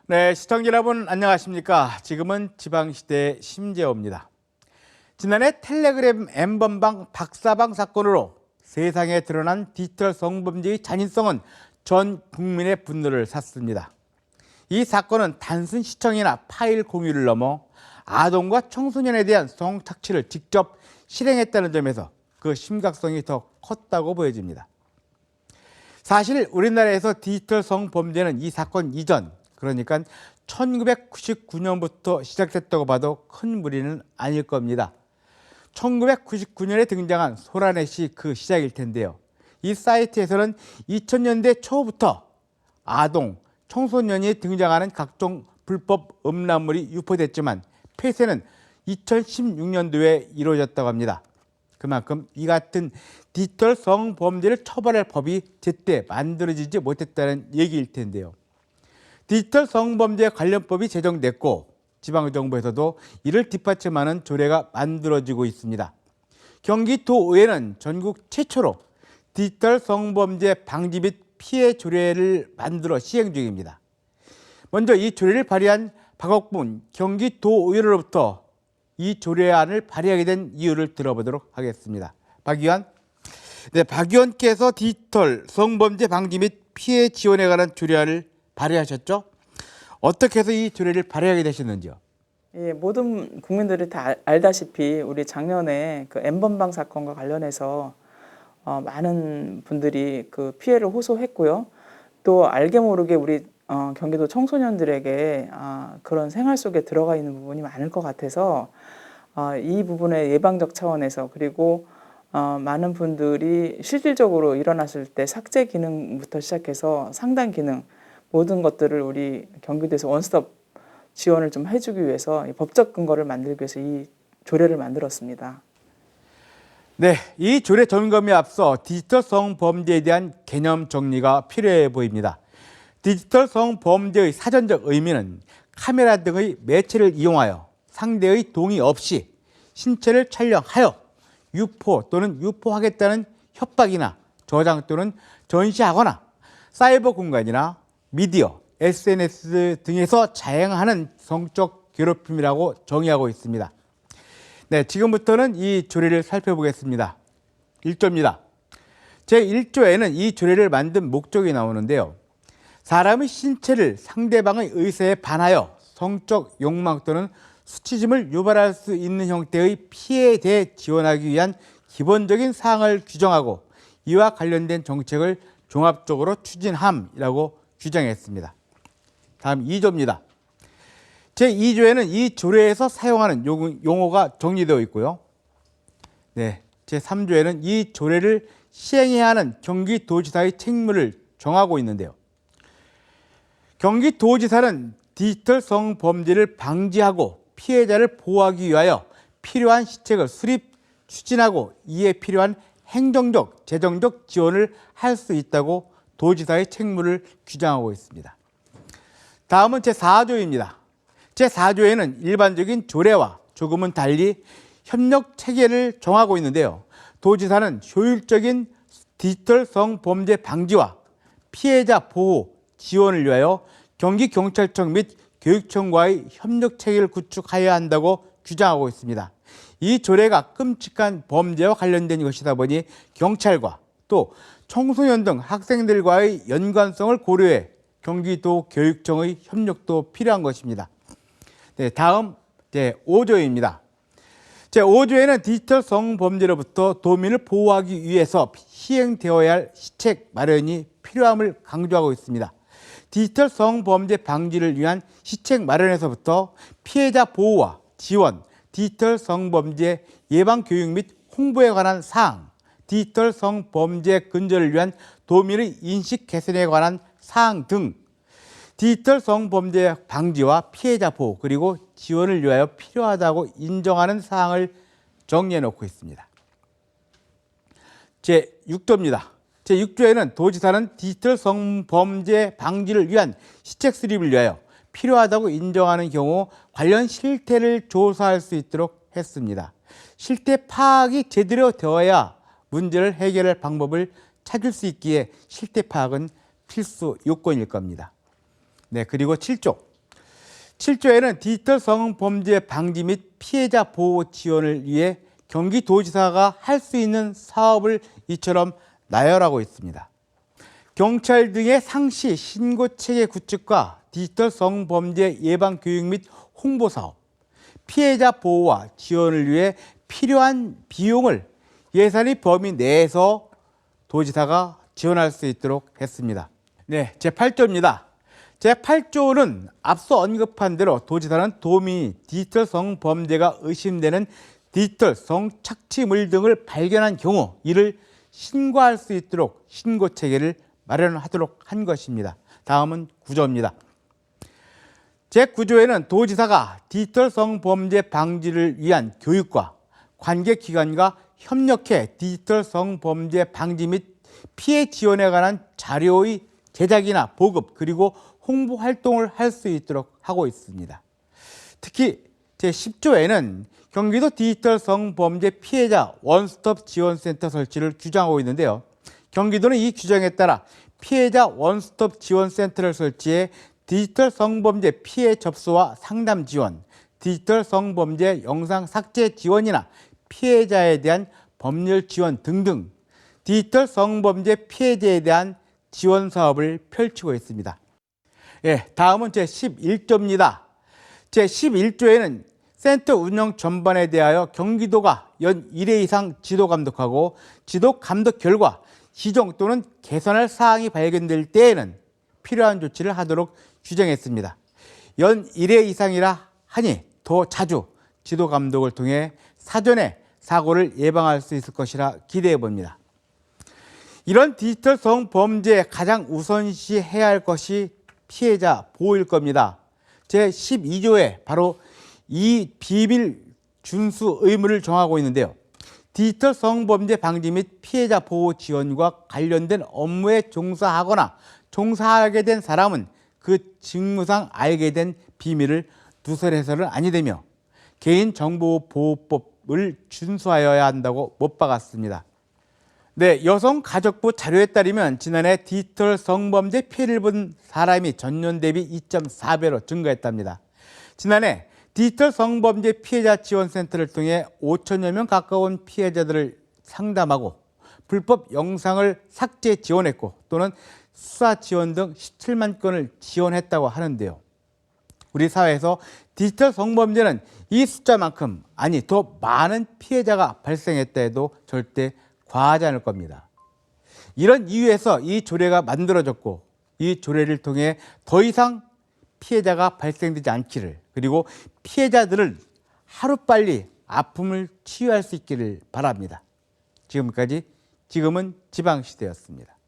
네, 시청자 여러분 안녕하십니까? 지금은 지방시대 심재호입니다. 지난해 텔레그램 N번방 박사방 사건으로 세상에 드러난 디지털 성범죄의 잔인성은 전 국민의 분노를 샀습니다. 이 사건은 단순 시청이나 파일 공유를 넘어 아동과 청소년에 대한 성착취를 직접 실행했다는 점에서 그 심각성이 더 컸다고 보여집니다. 사실 우리나라에서 디지털 성범죄는 이 사건 이전, 그러니까 1999년부터 시작됐다고 봐도 큰 무리는 아닐 겁니다. 1999년에 등장한 소라넷이 그 시작일 텐데요. 이 사이트에서는 2000년대 초부터 아동, 청소년이 등장하는 각종 불법 음란물이 유포됐지만 폐쇄는 2016년도에 이루어졌다고 합니다. 그만큼 이 같은 디지털 성범죄를 처벌할 법이 제때 만들어지지 못했다는 얘기일 텐데요. 디지털 성범죄 관련법이 제정됐고 지방정부에서도 이를 뒷받침하는 조례가 만들어지고 있습니다. 경기도의회는 전국 최초로 디지털 성범죄 방지 및 피해 조례를 만들어 시행 중입니다. 먼저 이 조례를 발의한 박옥분 경기도의원으로부터 이 조례안을 발의하게 된 이유를 들어보도록 하겠습니다. 박 의원. 네, 박 의원께서 디지털 성범죄 방지 및 피해 지원에 관한 조례안을 발의하셨죠? 어떻게 해서 이 조례를 발의하게 되셨는지요? 예, 모든 국민들이 다 알다시피 우리 작년에 그 N번방 사건과 관련해서 많은 분들이 그 피해를 호소했고요. 또 알게 모르게 우리 경기도 청소년들에게 그런 생활 속에 들어가 있는 부분이 많을 것 같아서 이 부분의 예방적 차원에서 그리고 많은 분들이 실질적으로 일어났을 때 삭제 기능부터 시작해서 상담 기능 모든 것들을 우리 경기도에서 원스톱 지원을 좀 해주기 위해서 법적 근거를 만들기 위해서 이 조례를 만들었습니다. 네, 이 조례 점검에 앞서 디지털 성범죄에 대한 개념 정리가 필요해 보입니다. 디지털 성범죄의 사전적 의미는 카메라 등의 매체를 이용하여 상대의 동의 없이 신체를 촬영하여 유포 또는 유포하겠다는 협박이나 저장 또는 전시하거나 사이버 공간이나 미디어, SNS 등에서 자행하는 성적 괴롭힘이라고 정의하고 있습니다. 네, 지금부터는 이 조례를 살펴보겠습니다. 1조입니다. 제1조에는 이 조례를 만든 목적이 나오는데요. 사람의 신체를 상대방의 의사에 반하여 성적 욕망 또는 수치심을 유발할 수 있는 형태의 피해에 대해 지원하기 위한 기본적인 사항을 규정하고 이와 관련된 정책을 종합적으로 추진함이라고 규정했습니다. 다음 2조입니다. 제2조에는 이 조례에서 사용하는 용어가 정리되어 있고요. 네, 제3조에는 이 조례를 시행해야 하는 경기도지사의 책무를 정하고 있는데요. 경기도지사는 디지털 성범죄를 방지하고 피해자를 보호하기 위하여 필요한 시책을 수립, 추진하고 이에 필요한 행정적, 재정적 지원을 할 수 있다고 도지사의 책무를 규정하고 있습니다. 다음은 제4조입니다. 제4조에는 일반적인 조례와 조금은 달리 협력 체계를 정하고 있는데요. 도지사는 효율적인 디지털 성범죄 방지와 피해자 보호, 지원을 위하여 경기경찰청 및 교육청과의 협력 체계를 구축하여야 한다고 규정하고 있습니다. 이 조례가 끔찍한 범죄와 관련된 것이다 보니 경찰과 또 청소년 등 학생들과의 연관성을 고려해 경기도 교육청의 협력도 필요한 것입니다. 네, 다음 제5조입니다. 제5조에는 디지털 성범죄로부터 도민을 보호하기 위해서 시행되어야 할 시책 마련이 필요함을 강조하고 있습니다. 디지털 성범죄 방지를 위한 시책 마련에서부터 피해자 보호와 지원, 디지털 성범죄 예방 교육 및 홍보에 관한 사항, 디지털 성범죄 근절을 위한 도민의 인식 개선에 관한 사항 등 디지털 성범죄 방지와 피해자 보호 그리고 지원을 위하여 필요하다고 인정하는 사항을 정리해 놓고 있습니다. 제6조입니다. 제6조에는 도지사는 디지털 성범죄 방지를 위한 시책 수립을 위하여 필요하다고 인정하는 경우 관련 실태를 조사할 수 있도록 했습니다. 실태 파악이 제대로 되어야 문제를 해결할 방법을 찾을 수 있기에 실태 파악은 필수 요건일 겁니다. 네, 그리고 7조. 7조에는 디지털 성범죄 방지 및 피해자 보호 지원을 위해 경기도지사가 할 수 있는 사업을 이처럼 나열하고 있습니다. 경찰 등의 상시 신고 체계 구축과 디지털 성범죄 예방 교육 및 홍보 사업, 피해자 보호와 지원을 위해 필요한 비용을 예산의 범위 내에서 도지사가 지원할 수 있도록 했습니다. 네, 제8조입니다. 제8조는 앞서 언급한 대로 도지사는 도민이 디지털 성범죄가 의심되는 디지털 성착취물 등을 발견한 경우 이를 신고할 수 있도록 신고 체계를 마련하도록 한 것입니다. 다음은 9조입니다. 제9조에는 도지사가 디지털 성범죄 방지를 위한 교육과 관계기관과 협력해 디지털 성범죄 방지 및 피해 지원에 관한 자료의 제작이나 보급 그리고 홍보 활동을 할 수 있도록 하고 있습니다. 특히 제10조에는 경기도 디지털 성범죄 피해자 원스톱 지원센터 설치를 규정하고 있는데요. 경기도는 이 규정에 따라 피해자 원스톱 지원센터를 설치해 디지털 성범죄 피해 접수와 상담 지원, 디지털 성범죄 영상 삭제 지원이나 피해자에 대한 법률 지원 등등 디지털 성범죄 피해자에 대한 지원 사업을 펼치고 있습니다. 예, 다음은 제11조입니다. 제11조에는 센터 운영 전반에 대하여 경기도가 연 1회 이상 지도 감독하고 지도 감독 결과 지정 또는 개선할 사항이 발견될 때에는 필요한 조치를 하도록 규정했습니다. 연 1회 이상이라 하니 더 자주 지도 감독을 통해 사전에 사고를 예방할 수 있을 것이라 기대해 봅니다. 이런 디지털 성범죄에 가장 우선시해야 할 것이 피해자 보호일 겁니다. 제12조에 바로 이 비밀 준수 의무를 정하고 있는데요. 디지털 성범죄 방지 및 피해자 보호 지원과 관련된 업무에 종사하거나 종사하게 된 사람은 그 직무상 알게 된 비밀을 누설해서는 아니 되며 개인정보보호법을 준수하여야 한다고 못 박았습니다. 네, 여성가족부 자료에 따르면 지난해 디지털 성범죄 피해를 본 사람이 전년 대비 2.4배로 증가했답니다. 지난해 디지털 성범죄 피해자 지원센터를 통해 5천여 명 가까운 피해자들을 상담하고 불법 영상을 삭제 지원했고 또는 수사 지원 등 17만 건을 지원했다고 하는데요. 우리 사회에서 디지털 성범죄는 이 숫자만큼 아니 더 많은 피해자가 발생했다 해도 절대 과하지 않을 겁니다. 이런 이유에서 이 조례가 만들어졌고 이 조례를 통해 더 이상 피해자가 발생되지 않기를 그리고 피해자들을 하루빨리 아픔을 치유할 수 있기를 바랍니다. 지금까지 지금은 지방시대였습니다.